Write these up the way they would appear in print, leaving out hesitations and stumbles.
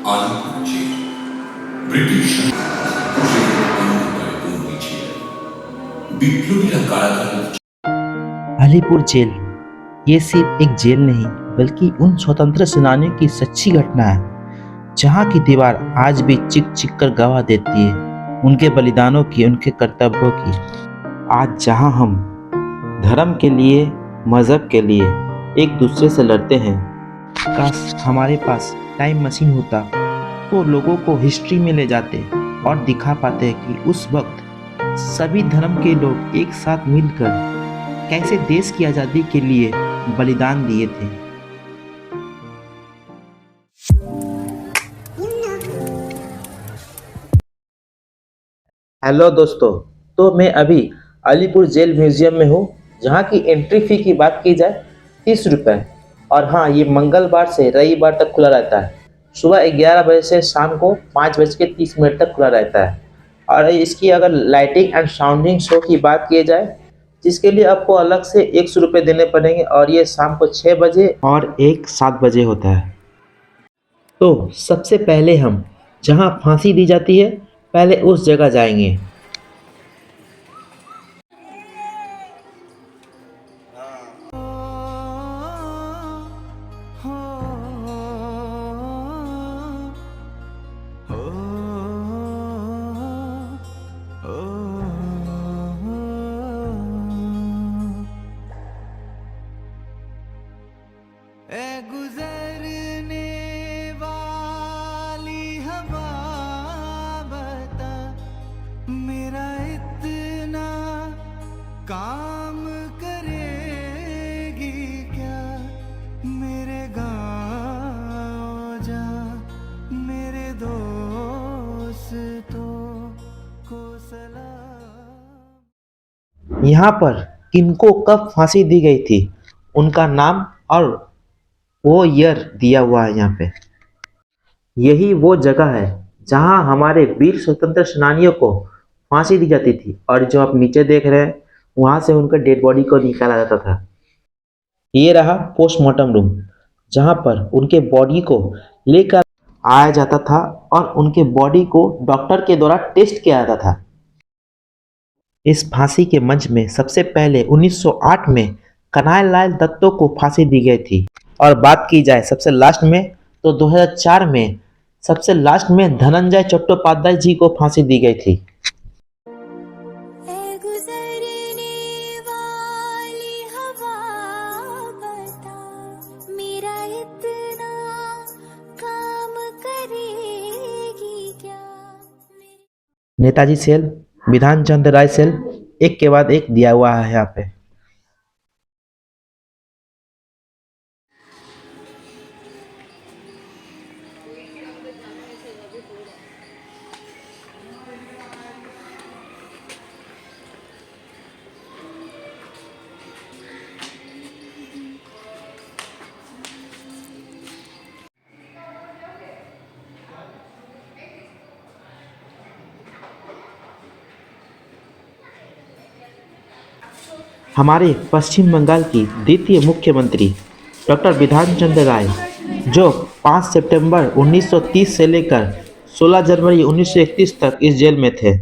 Alipur British বিপ্লবীরা কারাগারে। Alipur jail ये सिर्फ एक जेल नहीं बल्कि उन स्वतंत्र सेनानियों की सच्ची घटना है जहाँ की दीवार आज भी चिक चिक कर गवाह देती है उनके बलिदानों की, उनके कर्तव्यों की। आज जहाँ हम धर्म के लिए, मज़हब के लिए एक दूसरे से लड़ते हैं, काश हमारे पास टाइम मशीन होता तो लोगों को हिस्ट्री में ले जाते और दिखा पाते कि उस वक्त सभी धर्म के लोग एक साथ मिलकर कैसे देश की आज़ादी के लिए बलिदान दिए थे। हेलो दोस्तों, तो मैं अभी अलीपुर जेल म्यूजियम में हूँ जहाँ की एंट्री फ़ी की बात की जाए 30 रुपये। और हाँ, ये मंगलवार से रविवार तक खुला रहता है। सुबह 11 बजे से शाम को 5:30 तक खुला रहता है। और इसकी अगर लाइटिंग एंड साउंडिंग शो की बात की जाए, जिसके लिए आपको अलग से 100 रुपये देने पड़ेंगे और ये शाम को 6 बजे और एक 7 बजे होता है। तो सबसे पहले हम जहाँ फांसी दी जाती है पहले उस जगह जाएंगे। गुजरने वाली हवा बता मेरा इतना काम करेगी क्या, मेरे गाँव जा मेरे दोस्तों को सलाम। यहाँ पर किनको कब फांसी दी गई थी, उनका नाम और वो ईयर दिया हुआ है यहाँ पे। यही वो जगह है जहाँ हमारे वीर स्वतंत्र सेनानियों को फांसी दी जाती थी और जो आप नीचे देख रहे हैं वहाँ से उनका डेड बॉडी को निकाला जाता था। ये रहा पोस्टमार्टम रूम जहाँ पर उनके बॉडी को लेकर आया जाता था और उनके बॉडी को डॉक्टर के द्वारा टेस्ट किया जाता था। इस फांसी के मंच में सबसे पहले 1908 में कन्हैयालाल दत्तो को फांसी दी गई थी। और बात की जाए सबसे लास्ट में तो 2004 में सबसे लास्ट में धनंजय चट्टोपाध्याय जी को फांसी दी गई थी। गुजरने वाली हवा बता मेरा इतना काम करेगी क्या। नेताजी सेल, विधान चंद्र राय सेल, एक के बाद एक दिया हुआ है यहाँ पे। हमारे पश्चिम बंगाल की द्वितीय मुख्यमंत्री डॉक्टर विधान चंद्र राय, जो 5 सितंबर 1930 से लेकर 16 जनवरी 1931 तक इस जेल में थे।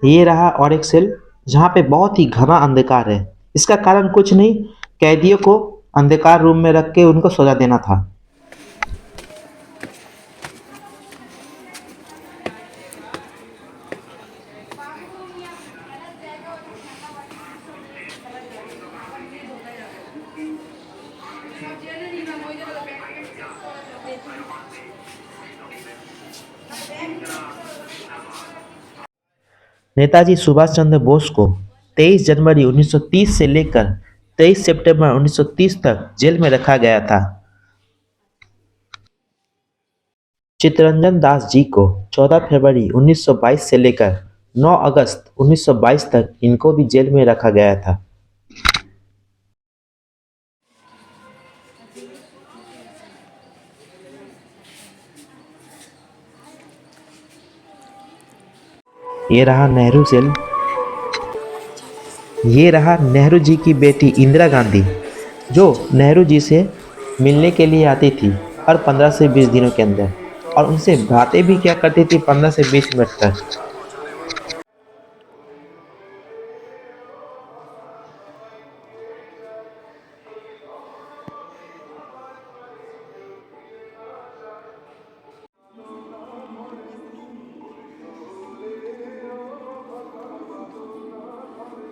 ये रहा और एक सेल जहाँ पे बहुत ही घना अंधकार है। इसका कारण कुछ नहीं, कैदियों को अंधकार रूम में रख के उनको सजा देना था। नेताजी सुभाष चंद्र बोस को 23 जनवरी 1930 से लेकर 23 सितंबर 1930 तक जेल में रखा गया था। चित्तरंजन दास जी को 14 फरवरी 1922 से लेकर 9 अगस्त 1922 तक इनको भी जेल में रखा गया था। ये रहा नेहरू सेल। ये रहा नेहरू जी की बेटी इंदिरा गांधी, जो नेहरू जी से मिलने के लिए आती थी हर 15 से 20 दिनों के अंदर। और उनसे बातें भी क्या करती थी 15 से 20 मिनट तक।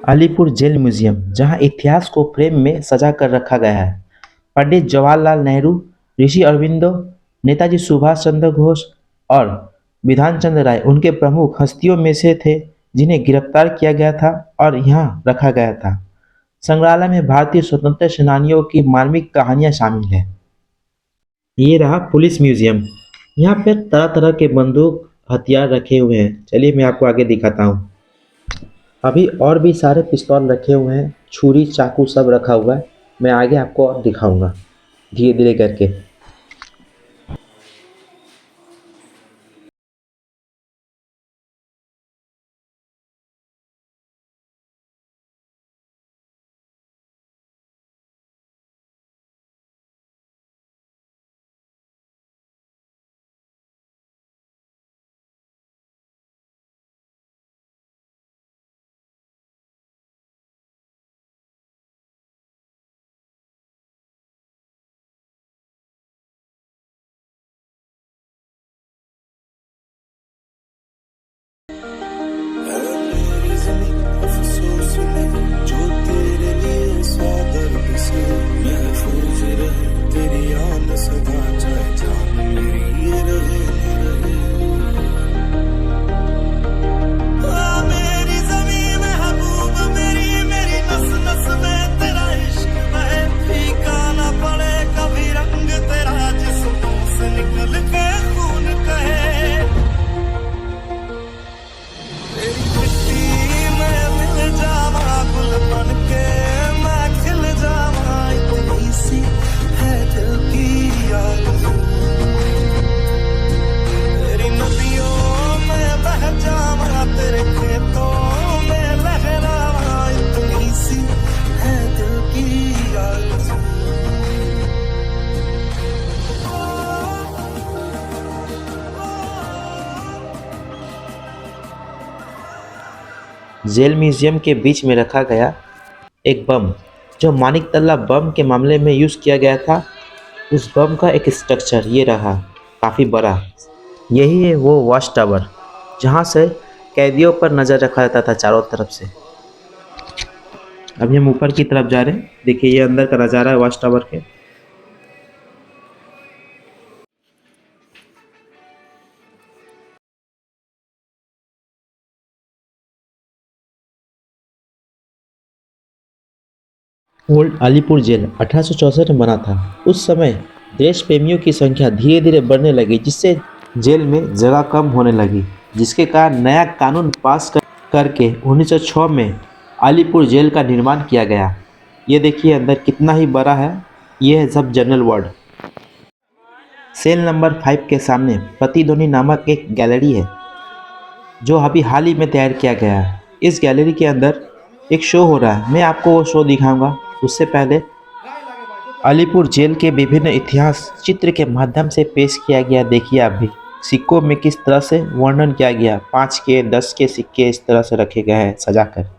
अलीपुर जेल म्यूजियम, जहां इतिहास को फ्रेम में सजा कर रखा गया है। पंडित जवाहरलाल नेहरू, ऋषि अरविंदो, नेताजी सुभाष चंद्र बोस और विधान चंद्र राय उनके प्रमुख हस्तियों में से थे जिन्हें गिरफ्तार किया गया था और यहाँ रखा गया था। संग्रहालय में भारतीय स्वतंत्रता सेनानियों की मार्मिक कहानियां शामिल हैं। ये रहा पुलिस म्यूजियम। यहाँ पे तरह तरह के बंदूक हथियार रखे हुए हैं। चलिए मैं आपको आगे दिखाता हूँ। अभी और भी सारे पिस्तौल रखे हुए हैं, छुरी चाकू सब रखा हुआ है। मैं आगे आपको और दिखाऊंगा धीरे धीरे करके। अफसोस में जो तेरे लिए सागर से महफूज रहे तेरी याद सदा, चाहे जान मेरी ये रहे न रहे। मेरी ज़मीं महबूब मेरी, मेरी नस नस में तेरा इश्क बहे, फीका ना पड़े कभी रंग तेरा जिस्मों से निकल के खून कहे। तेरी मिट्टी में मिल जावा गुल बन के मैं खिल जावा, इतनी सी है दिल की आरज़ू। तेरी नदियों में बह जावा, तेरे खेतों में लहरावा, इतनी सी है दिल की आरज़ू। जेल म्यूजियम के बीच में रखा गया एक बम, जो मानिकतल्ला बम के मामले में यूज़ किया गया था, उस बम का एक स्ट्रक्चर ये रहा, काफ़ी बड़ा। यही है वो वॉच टावर, जहाँ से कैदियों पर नज़र रखा जाता था चारों तरफ से। अभी हम ऊपर की तरफ जा रहे हैं। देखिए ये अंदर का नज़ारा है वॉच टावर के। ओल्ड अलीपुर जेल 1864 में बना था। उस समय देश प्रेमियों की संख्या धीरे धीरे बढ़ने लगी, जिससे जेल में जगह कम होने लगी, जिसके कारण नया कानून पास करके 1906 में अलीपुर जेल का निर्माण किया गया। ये देखिए अंदर कितना ही बड़ा है। ये है सब जनरल वार्ड। सेल नंबर 5 के सामने प्रतिध्वनि नामक एक गैलरी है, जो अभी हाल ही में तैयार किया गया है। इस गैलरी के अंदर एक शो हो रहा है, मैं आपको वो शो दिखाऊंगा। उससे पहले अलीपुर जेल के विभिन्न इतिहास चित्र के माध्यम से पेश किया गया। देखिए आप भी सिक्कों में किस तरह से वर्णन किया गया। 5 के 10 के सिक्के इस तरह से रखे गए हैं सजाकर।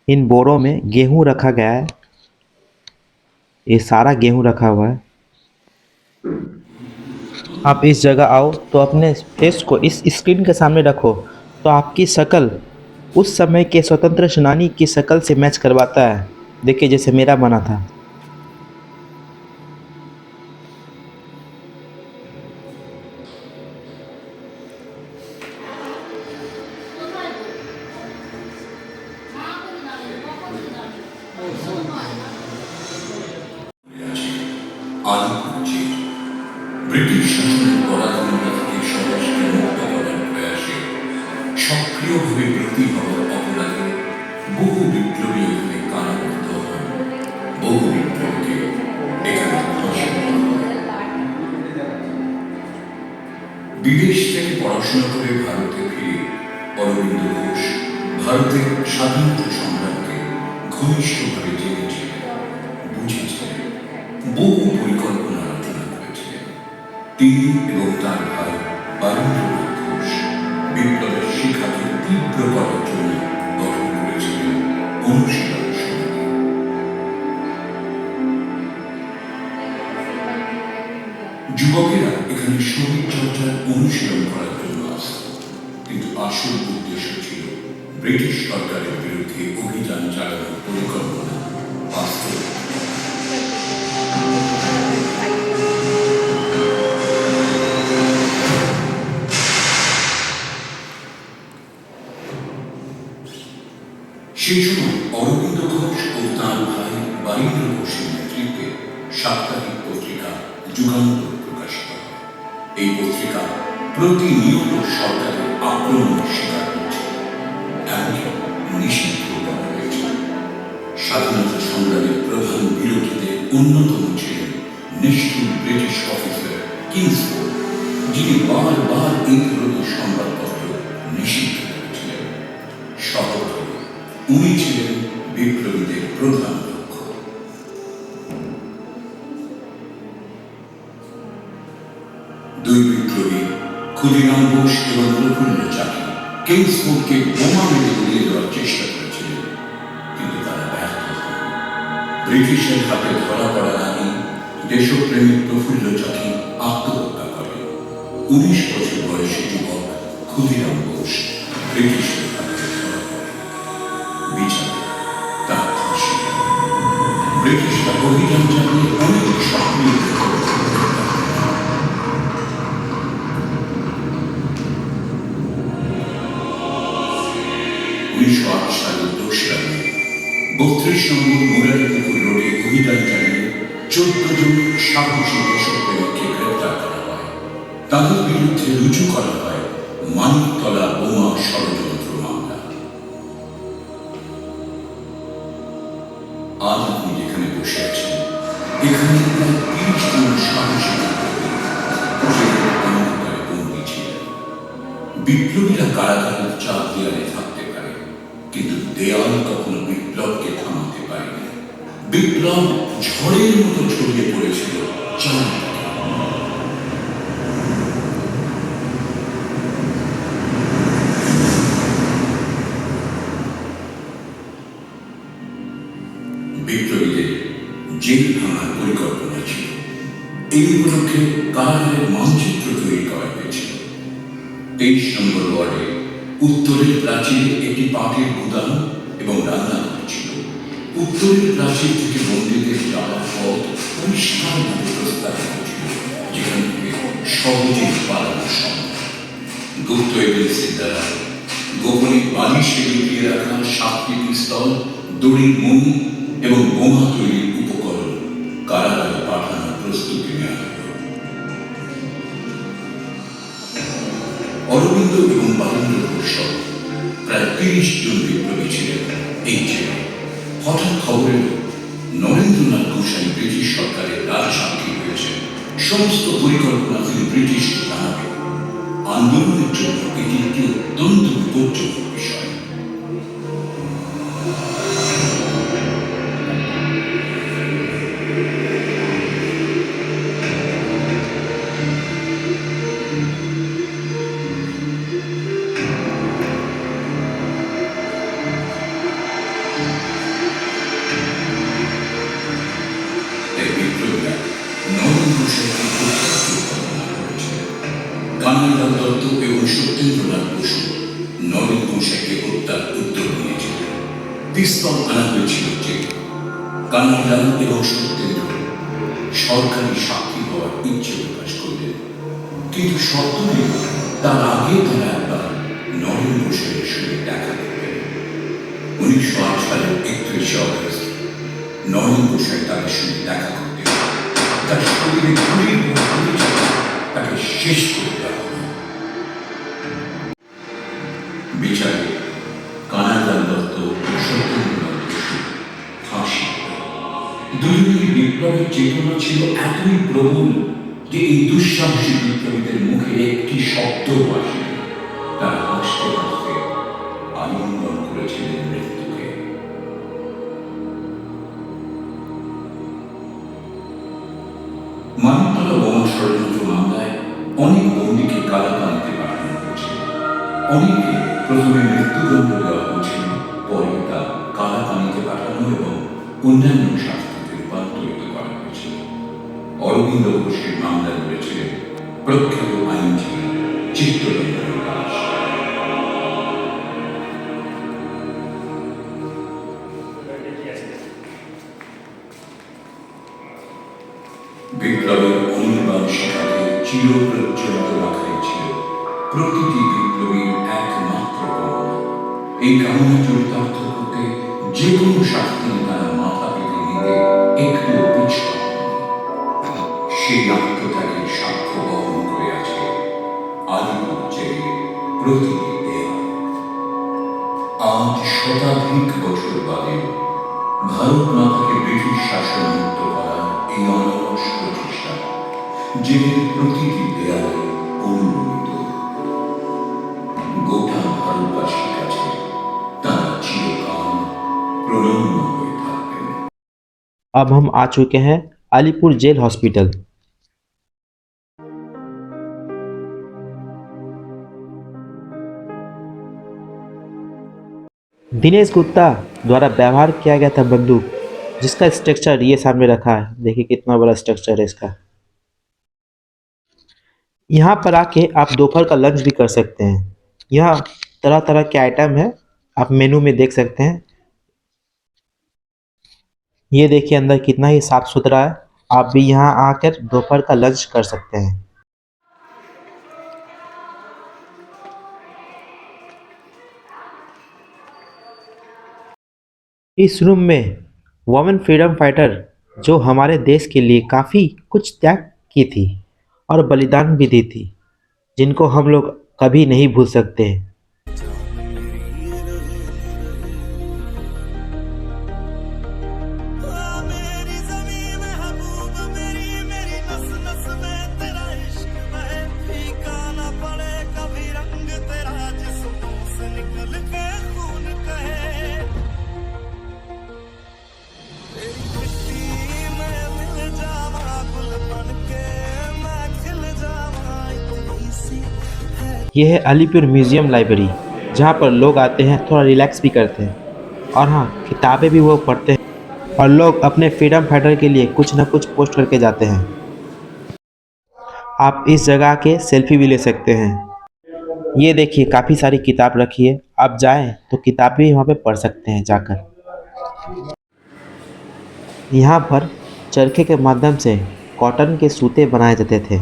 इन बोरों में गेहूं रखा गया है। ये सारा गेहूं रखा हुआ है। आप इस जगह आओ तो अपने फेस को इस स्क्रीन के सामने रखो, तो आपकी शक्ल उस समय के स्वतंत्र सेनानी की शक्ल से मैच करवाता है। देखिए जैसे मेरा बना था। आलमपुर जेल ব্রিটিশ শাসনের পরাধীনতা থেকে স্বদেশকে মুক্ত করার প্রয়াসে সক্রিয়ভাবে ব্রতী হওয়ার অপরাধে বহু বিপ্লবী এখানে কারারুদ্ধ হন, বহু বিপ্লবীকে এখানে ফাঁসি দেওয়া হয়। বিদেশ থেকে পড়াশোনা করে ভারতে ফিরে অরবিন্দ ঘোষ ভারতের স্বাধীনতা সংগ্রামকে ঘনিষ্ঠভাবে জেনেছিলেন, বুঝেছিলেন, বহু পরিকল্পনা রচনা করেছিলেন। তিনি এবং তার ভাই বারীন্দ্রনাথ ঘোষ বিপ্লবের শিক্ষাকে তীব্র করার জন্য গঠন করেছিলেন অনুশীলন সমিতি। যুবকেরা এখানে শরীর চর্চার অনুশীলন করার জন্য আসত, কিন্তু আসল উদ্দেশ্য ছিল ব্রিটিশ সরকারের বিরুদ্ধে অভিযান চালানোর পরিকল্পনা বাস্তব। সেই সময় অরবিন্দ ঘোষ ও তাঁর ভাই বারীন্দ্র ঘোষের নেতৃত্বে সাপ্তাহিক পত্রিকা যুগান্তর প্রকাশিত হয়। এই পত্রিকা প্রতিনিয়ত সরকারের আক্রমণের শিকার হচ্ছে, এমনকি নিষিদ্ধ করা হয়েছে। স্বাধীনতা সংগ্রামের প্রধান বিরোধীদের অন্যতম ছিলেন নিষ্ঠুর ব্রিটিশ অফিসার কিংসফোর্ড, যিনি বারবার এই ধরনের সংবাদপত্র নিষিদ্ধ করেছিলেন। শপথ উনি ছিলেন বিপ্লবীদের প্রধান লক্ষ্য। দুই বিপ্লবী ক্ষুদিরাম বোস এবং প্রফুল্ল চাকি কিংসফোর্ডকে বোমা মেরে উড়িয়ে দেওয়ার চেষ্টা করেছিলেন, কিন্তু তারা ব্যর্থ হন। ব্রিটিশের হাতে ধরা পড়ার আগে দেশপ্রেমিক প্রফুল্ল চাকি আত্মহত্যা করেন। 19 বছর বয়সী যুবক ক্ষুদিরাম বোস ব্রিটিশের হাতে ধরা পড়েন। বিচারে তার ফাঁসি। ব্রিটিশরা অভিযান চালিয়ে অনেক সক্রিয় 1908 সালের 2রা মে 32 নম্বর মুরারিপুকুর রোডে অভিযান চালিয়ে 14 জন সাহসী দেশপ্রেমিককে গ্রেপ্তার করা হয়। তাদের বিরুদ্ধে রুজু করা হয় মানিকতলা বোমা ষড়যন্ত্র মামলা। আজ আপনি যেখানে বসে আছেন, এখানে প্রায় 30 জন সাহসী বন্দী ছিলেন। বিপ্লবীরা কারাগারের চার দেয়ালে থাকতে পারে, কিন্তু দেয়াল কখনো বিপ্লবকে থামাতে পারেনি। বিপ্লব ঝড়ের মতো ছড়িয়ে পড়েছিল চারদিকে। বিপ্লবীদের জেল ভাঙার পরিকল্পনা ছিল। এই উপলক্ষে কারাগারের মানচিত্র তৈরি করা হয়েছিল। 23 নম্বর ওয়ার্ডে উত্তরের প্রাচীরে একটি পাটের গুদাম এবং রান্নাঘর ছিল। উত্তরের প্রাচীর থেকে বন্দীদের যাওয়ার পথ পরিষ্কারভাবে প্রস্তাবিত ছিল, যেখান থেকে সহজে পালানো সম্ভব। গুপ্ত এজেন্সির দ্বারা গোপনে বালিশে লুকিয়ে রাখা 7টি পিস্তল, দড়ির মণি এবং বোমা তৈরির উপকরণ কারাগারে পাঠানোর প্রস্তুতি নেওয়া হল। অরবিন্দ এবং বারীন্দ্র ঘোষ সহ প্রায় 30 জন বিপ্লবী ছিলেন এই জেলে। হঠাৎ খবর এল নরেন্দ্রনাথ গোস্বামী ব্রিটিশ সরকারের রাজসাক্ষী হয়েছেন। সমস্ত পরিকল্পনা তিনি ব্রিটিশকে জানাবেন। আন্দোলনের জন্য এটি একটি অত্যন্ত বিপজ্জনক বিষয়। কানাইলাল দত্ত এবং সত্যেন্দ্রনাথ বসু নরেন গোস্বামীকে হত্যার উদ্যোগ নিয়েছিলেন। পিস্তল আনা হয়েছিল জেলে। কানাইলাল এবং সত্যেন্দ্র সরকারি সাক্ষী হওয়ার ইচ্ছে প্রকাশ করলেন, কিন্তু শর্ত নিয়ে তার আগে তারা একবার নরেন গোস্বামীর সঙ্গে দেখা করবেন। 1908 সালের 31 অগস্ট নরেন গোস্বামী তাদের সঙ্গে দেখা করতেন। তার শরীরে গুলির তাকে শেষ করে দেওয়া হবে। বিচারে কানাডার দত্ত ও সত্যেন্দ্রনাথ বসু ফাঁসি। দুজনের বিপ্লবের চেতনা ছিল এতই প্রবল যে এই দুঃসাহসী বিপ্লবীদের মুখে একটি শব্দ আসে। তারা হাসতে হাসতে আলিঙ্গন করেছিলেন মৃত্যুকে। মানবতলা বোমা ষড়যন্ত্র মামলায় অনেক বন্দীকে কারাগারে পাঠানো হয়েছে। অনেককে প্রথমে মৃত্যুদণ্ড দেওয়া হয়েছিল, পরে তা কারাগারে পাঠানো এবং অন্যান্য শাস্তিতে রূপান্তরিত করা হয়েছিল। অরবিন্দ ঘোষের মামলায় রয়েছিলেন প্রখ্যাত আইনজীবী চিত্তরঞ্জন দাস। বিপ্লবের অনির্বাণ শিখাকে চিরপ্রজ্বলিত রাখাই ছিল প্রতিটি বিপ্লবীর একমাত্র কামনা। এই কামনা চরিতার্থ করতে যে কোনো শাস্তি তারা মাথা পেতে নিতে একটু পিছপা সেই আত্মত্যাগের সাক্ষ্য বহন করে আছে আলিপুর জেলের প্রতিটি দেয়াল। আজ শতাধিক বছর বাদে ভারত মাতাকে ব্রিটিশ শাসন মুক্ত করার এই অনবশ প্রচেষ্টা জেলের প্রতিটি দেয়ালে অনুমিত। গোটা ভারতবাসীর কাছে তারা চিরকাল প্রণম্য হয়ে থাকবেন। अब हम आ चुके हैं अलीपुर जेल हॉस्पिटल। दिनेश गुप्ता द्वारा व्यवहार किया गया था बंदूक, जिसका स्ट्रक्चर ये सामने रखा है। देखिए कितना बड़ा स्ट्रक्चर है इसका। यहाँ पर आके आप दोपहर का लंच भी कर सकते हैं। यहाँ तरह तरह के आइटम है, आप मेनू में देख सकते हैं। ये देखिए अंदर कितना ही साफ सुथरा है। आप भी यहाँ आकर दोपहर का लंच कर सकते हैं। इस रूम में वुमेन फ्रीडम फाइटर जो हमारे देश के लिए काफ़ी कुछ त्याग की थी और बलिदान भी दी थी, जिनको हम लोग कभी नहीं भूल सकते हैं। मेरी ज़मीं महबूब मेरी मेरी नस नस में तेरा इश्क बहे, फीका ना पड़े कभी रंग तेरा जिस्मों से निकल के खून कहे। तेरी मिट्टी में मिल जावा गुल बन के मैं खिल जावा, इतनी सी है। ये है अलीपुर म्यूज़ियम लाइब्रेरी, जहाँ पर लोग आते हैं, थोड़ा रिलैक्स भी करते हैं और हाँ किताबें भी वो पढ़ते हैं और लोग अपने फ्रीडम फाइटर के लिए कुछ ना कुछ पोस्ट करके जाते हैं। आप इस जगह के सेल्फी भी ले सकते हैं। ये देखिए काफ़ी सारी किताब रखी है, आप जाएं तो किताब भी वहाँ पे पढ़ सकते हैं जाकर। यहाँ पर चरखे के माध्यम से कॉटन के सूते बनाए जाते थे।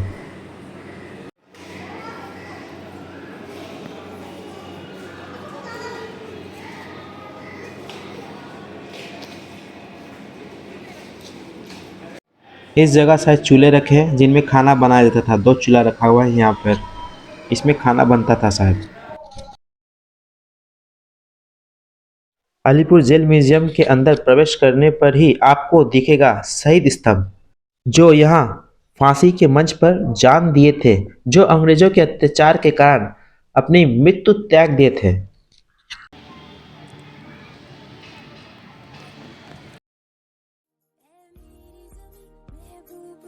इस जगह शायद चूल्हे रखे हैं जिनमें खाना बनाया जाता था। 2 चूल्हा रखा हुआ है यहाँ पर, इसमें खाना बनता था शायद। अलीपुर जेल म्यूजियम के अंदर प्रवेश करने पर ही आपको दिखेगा शहीद स्तंभ, जो यहाँ फांसी के मंच पर जान दिए थे, जो अंग्रेजों के अत्याचार के कारण अपनी मृत्यु त्याग दिए थे। महबूब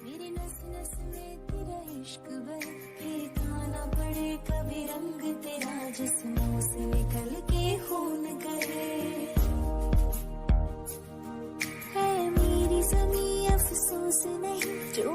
मेरी नस नस में तेरा इश्क बहे, फीका ना पड़े कभी रंग तेरा जिस्मों से निकल के खून कहे। है मेरी ज़मीं अफसोस नहीं जो